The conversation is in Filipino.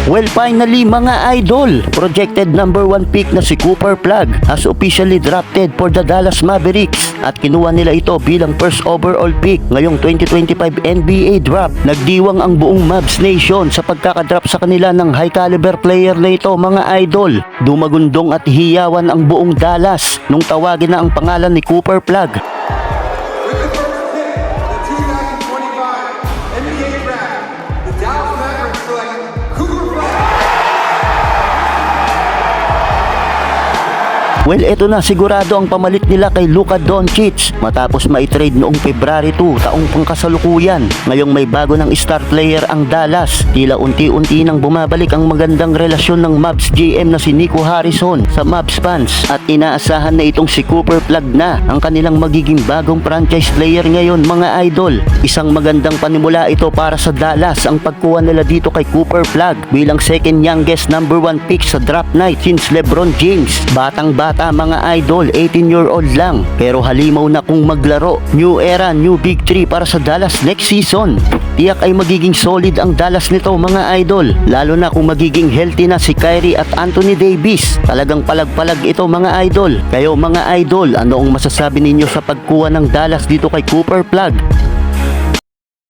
Well, finally mga idol, projected number 1 pick na si Cooper Flag has officially drafted for the Dallas Mavericks at kinuha nila ito bilang first overall pick ngayong 2025 NBA Draft. Nagdiwang ang buong Mavs Nation sa pagkakadraft sa kanila ng high caliber player na ito mga idol. Dumagundong at hiyawan ang buong Dallas nung tawagin na ang pangalan ni Cooper Flag. With the first pick, the 2025 NBA Draft, the Dallas Mavericks select Cooper Flag. Well, eto na sigurado ang pamalit nila kay Luka Doncic matapos maitrade noong February 2 taong pangkasalukuyan. Ngayong may bago ng star player ang Dallas, tila unti-unti nang bumabalik ang magandang relasyon ng Mavs GM na si Nico Harrison sa Mavs fans at inaasahan na itong si Cooper Flag na ang kanilang magiging bagong franchise player ngayon mga idol. Isang magandang panimula ito para sa Dallas ang pagkuha nila dito kay Cooper Flag bilang second youngest number 1 pick sa draft night since LeBron James. Batang-bata mga idol, 18-year-old lang pero halimaw na kung maglaro. New era, new big three para sa Dallas next season. Tiyak ay magiging solid ang Dallas nito mga idol, lalo na kung magiging healthy na si Kyrie at Anthony Davis. Talagang palag-palag ito mga idol. Kayo mga idol, ano ang masasabi ninyo sa pagkuha ng Dallas dito kay Cooper Flag?